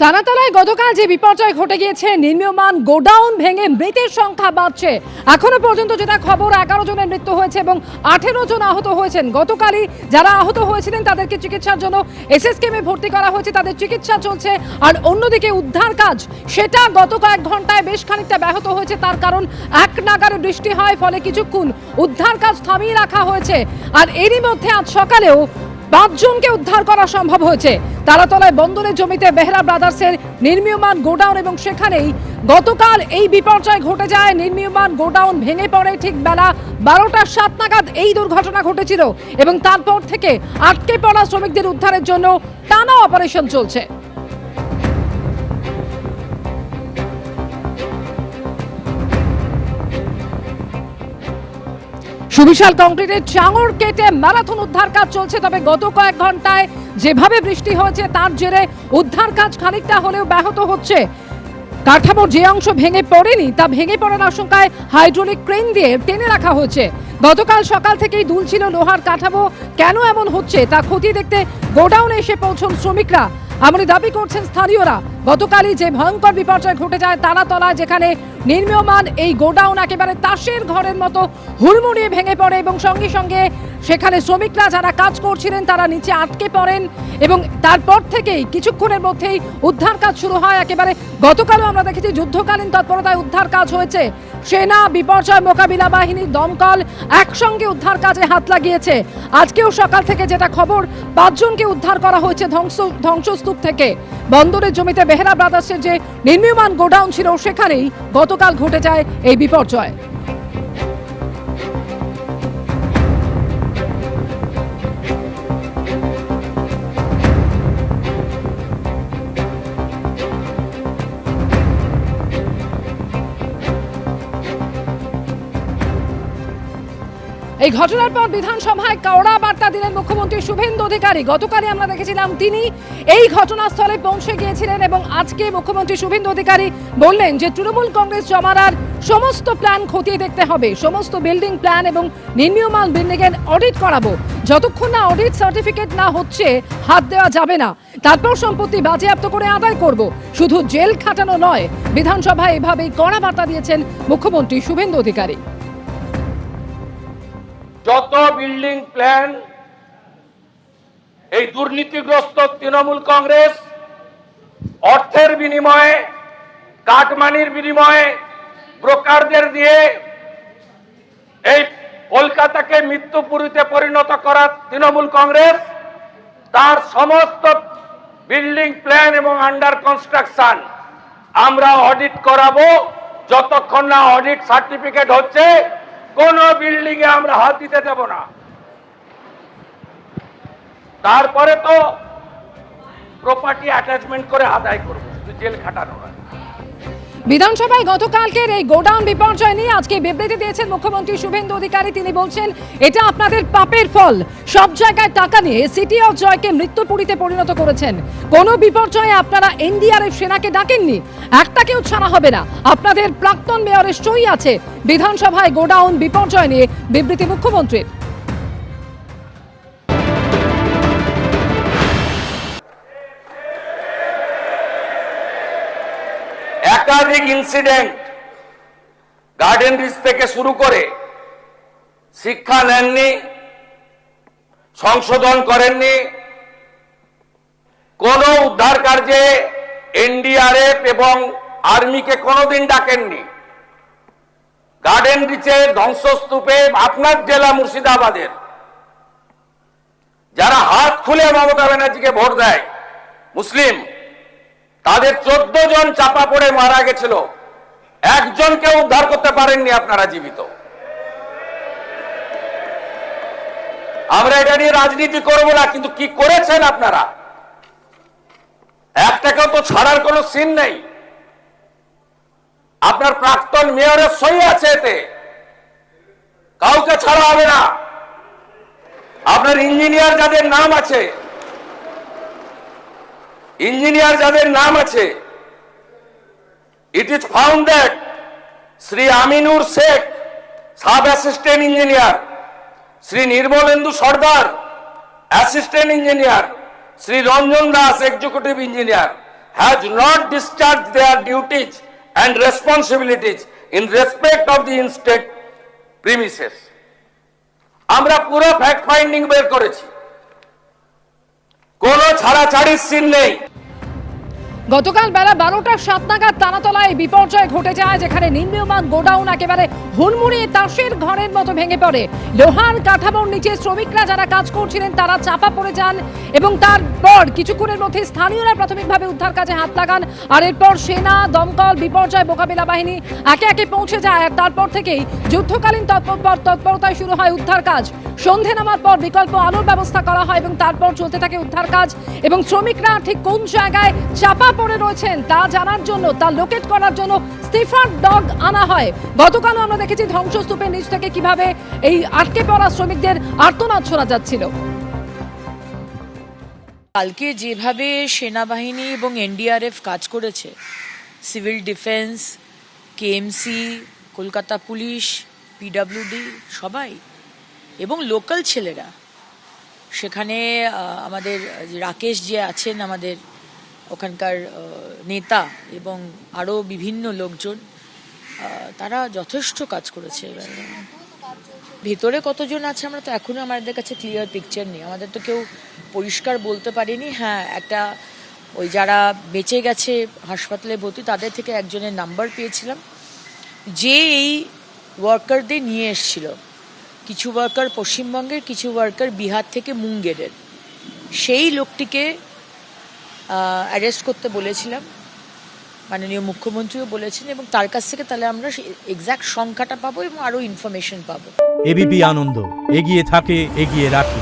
টানাতলায় গতকাল যে বিপর্যয় ঘটে গিয়েছে, নির্মীয়মান গোডাউন ভেঙে মৃতের সংখ্যা বাড়ছে। এখনো পর্যন্ত যেটা খবর, 11 জনের মৃত্যু হয়েছে এবং 18 জন আহত হয়েছেন। গতকালই যারা আহত হয়েছিলেন তাদেরকে চিকিৎসার জন্য এসএসকেএমে ভর্তি করা হয়েছে, তাদের চিকিৎসা চলছে। আর অন্যদিকে উদ্ধার কাজ সেটা গত কয়েক ঘন্টায় বেশ খানিকটা ব্যাহত হয়েছে। তার কারণ এক নাগারে বৃষ্টি হয়, ফলে কিছুক্ষণ উদ্ধার কাজ থামিয়ে রাখা হয়েছে। আর এরই মধ্যে আজ সকালেও 5 জনকে উদ্ধার করা সম্ভব হয়েছে। তারাতলায় বন্দরের জমিতে বেহরা ব্রাদার্সের নির্মীয়মান গোডাউন, এবং সেখানেই গতকাল এই বিপর্যয় ঘটে যায়। নির্মীয়মান গোডাউন ভেঙে পড়ে ঠিক বেলা 12টা 7 নাগাদ এই দুর্ঘটনা ঘটেছিল, এবং তারপর থেকে আটকে পড়া শ্রমিকদের উদ্ধারের জন্য টানা অপারেশন চলছে। সুবিশাল কংক্রিটের চাঙড় কেটে ম্যারাথন উদ্ধার কাজ চলছে। তবে গত কয়েক ঘন্টায় যেভাবে বৃষ্টি হয়েছে তার জেরে উদ্ধার কাজ খানিকটা হলেও ব্যাহত হচ্ছে। কাঠামোর যে অংশ ভেঙে পড়েনি তা ভেঙে পড়ার আশঙ্কায় হাইড্রোলিক ক্রেন দিয়ে টেনে রাখা হয়েছে। গতকাল সকাল থেকেই দুলছিল লোহার কাঠামো। কেন এমন হচ্ছে তা খতিয়ে দেখতে গোডাউনে এসে পৌঁছন শ্রমিকরা, এমনই দাবি করছেন স্থানীয়রা। গতকালই যে ভয়ঙ্কর বিপর্যয় ঘটে যায় তারাতলায়, যেখানে নির্মীয়মান এই গোডাউন একেবারে তাসের ঘরের মতো হুড়মুড়িয়ে ভেঙে পড়ে, এবং সঙ্গে সঙ্গে সেখানে শ্রমিকরা যারা কাজ করছিলেন তারা নিচে আটকে পড়েন, এবং তারপর থেকেই কিছুক্ষণের মধ্যেই উদ্ধার কাজ শুরু হয়। একেবারে গতকালও আমরা দেখেছি যুদ্ধকালীন তৎপরতায় উদ্ধার কাজ হয়েছে। সেনা, বিপর্যয় মোকাবিলা বাহিনী, দমকল একসঙ্গে উদ্ধার কাজে হাত লাগিয়েছে। আজকেও সকাল থেকে যেটা খবর, 5 জনকে উদ্ধার করা হয়েছে ধ্বংসস্তূপ থেকে। বন্দরের জমিতে বেহরা ব্রাদার্সের যে নির্মীয়মান গোডাউন ছিল সেখানেই গতকাল ঘটে যায় এই বিপর্যয়। এই ঘটনার পর বিধানসভায় কড়া বার্তা দিলেন মুখ্যমন্ত্রী শুভেন্দু অধিকারী। গতকালই আমরা দেখেছিলাম তিনি এই ঘটনাস্থলে পৌঁছে গিয়েছিলেন, এবং আজকে মুখ্যমন্ত্রী শুভেন্দু অধিকারী বললেন যে তৃণমূল কংগ্রেস জমানার সমস্ত প্ল্যান খতিয়ে দেখতে হবে, সমস্ত বিল্ডিং প্ল্যান এবং নির্মীয়মান বিল্ডিংয়ের অডিট করাবো। যতক্ষণ না অডিট সার্টিফিকেট না হচ্ছে হাত দেওয়া যাবে না। তারপর সম্পত্তি বাজেয়াপ্ত করে আদায় করব, শুধু জেল খাটানো নয়। বিধানসভায় এভাবেই কড়া বার্তা দিয়েছেন মুখ্যমন্ত্রী শুভেন্দু অধিকারী। যত বিল্ডিং প্ল্যান এই দুর্নীতিগ্রস্ত তৃণমূল কংগ্রেস অর্থের বিনিময়ে, কাটমানির বিনিময়ে, ব্রোকারদের দিয়ে এই কলকাতাকে মৃত্যুপুরীতে পরিণত করা তৃণমূল কংগ্রেস, তার সমস্ত বিল্ডিং প্ল্যান এবং আন্ডার কনস্ট্রাকশন আমরা অডিট করাবো। যতক্ষণ না অডিট সার্টিফিকেট হচ্ছে কোন বিল্ডিং এ আমরা হাত দিতে দেব না। তারপরে তো প্রপার্টি অ্যাটাচমেন্ট করে আদায় করবো, শুধু জেল খাটানো নয়। বিধানসভায় গতকালকের এই গোডাউন বিপর্যয় নিয়ে আজকে বিবৃতি দিয়েছেন মুখ্যমন্ত্রী শুভেন্দু অধিকারী। তিনি বলছেন, এটা আপনাদের পাপের ফল। সব জায়গায় টাকা নিয়ে সিটি অফ জয়কে মৃত্যুপুরীতে পরিণত করেছেন। কোনো বিপর্যয়ে আপনারা এনডিআরএফ সেনাকে ডাকেননি, একটাকেও ছাড়া হবে না। আপনাদের প্রাক্তন মেয়রের সই আছে। বিধানসভায় গোডাউন বিপর্যয় নিয়ে বিবৃতি মুখ্যমন্ত্রীর। একাধিক ইনসিডেন্ট, গার্ডেন রিচ থেকে শুরু করে শিক্ষা নেননি, সংশোধন করেননি, কোন উদ্ধার কার্যে এনডিআরএফ এবং আর্মিকে কোনোদিন ডাকেননি। গার্ডেন রিচের ধ্বংসস্তূপে আপনার জেলা মুর্শিদাবাদের যারা হাত খুলে মমতা ব্যানার্জিকে ভোট দেয়, মুসলিম, তাদের 14 জন চাপা পড়ে মারা গেছিল, একজনকে উদ্ধার করতে পারেননি আপনারা জীবিত। আমরা এটা নিয়ে রাজনীতি করব না, কিন্তু কি করেছেন আপনারা? একটাকেও তো ছাড়ার কোনো সিন নেই। আপনার প্রাক্তন মেয়রের সই আছে, এতে কাউকে ছাড়া হবে না। আপনার ইঞ্জিনিয়ার যাদের নাম আছে, it is found that Sri Aminur Sheikh, Sub Assistant Engineer, Sri Nirmalendu Sardar, Assistant Engineer, Sri Ranjan Das, Executive Engineer, has not discharged their duties and responsibilities in respect of the in-state premises. আমরা পুরো fact finding বের করেছি, কোনো ছাড়াছাড়ির scene নেই। গতকাল বেলা 12টা 7 নাগাদ তানাতলায় বিপর্যয় ঘটে যায়, যেখানে নির্মীয়মান গোডাউন একেবারে হুড়মুড়িয়ে তাসের ঘরের মতো ভেঙে পড়ে। লোহার কাঠামোর নিচে শ্রমিকরা যারা কাজ করছিলেন তারা চাপা পড়ে যান এবং তারপর কিছুক্ষণের মধ্যে স্থানীয়রা প্রাথমিকভাবে উদ্ধার কাজে হাত লাগান। আর এরপর সেনা, দমকল, বিপর্যয় মোকাবিলা বাহিনী একে একে পৌঁছে যায়। আর তারপর থেকেই যুদ্ধকালীন তৎপরতায় শুরু হয় উদ্ধার কাজ। সন্ধে নামার পর বিকল্প আলোর ব্যবস্থা করা হয় এবং তারপর চলতে থাকে উদ্ধার কাজ। এবং শ্রমিকরা ঠিক কোন জায়গায় চাপা পড়ে রয়েছেন তা জানার জন্য, তা লোকেট করার জন্য স্টিফার ডগ আনা হয়। গতকালও আমরা দেখেছি ধ্বংসস্তূপের নিচ থেকে কিভাবে এই আটকে পড়া শ্রমিকদের আর্তনাদ শোনা যাচ্ছিল। কালকে যেভাবে সেনাবাহিনী এবং এনডিআরএফ কাজ করেছে, civil defence, KMC, Kolkata police, PWD সবাই এবং লোকাল ছেলেরা, সেখানে আমাদের রাকেশ যে আছেন আমাদের ওখানকার নেতা এবং আরও বিভিন্ন লোকজন, তারা যথেষ্ট কাজ করেছে। ভেতরে কতজন আছে আমরা তো এখনো আমাদের কাছে ক্লিয়ার পিকচার নেই, আমাদের তো কেউ পরিষ্কার বলতে পারেনি। হ্যাঁ, একটা ওই যারা বেঁচে গেছে হাসপাতালে ভর্তি তাদের থেকে একজনের নাম্বার পেয়েছিলাম, যে এই ওয়ার্কারদের নিয়ে এসেছিল। কিছু ওয়ার্কার পশ্চিমবঙ্গের, কিছু ওয়ার্কার বিহার থেকে মুঙ্গেরের। সেই লোকটিকে অ্যারেস্ট করতে বলেছিলাম, মাননীয় মুখ্যমন্ত্রীও বলেছেন, এবং তার কাছ থেকে তাহলে আমরা এক্স্যাক্ট সংখ্যাটা পাবো এবং আরও ইনফরমেশন পাবো। এবিপি আনন্দ, এগিয়ে থাকে, এগিয়ে রাখে।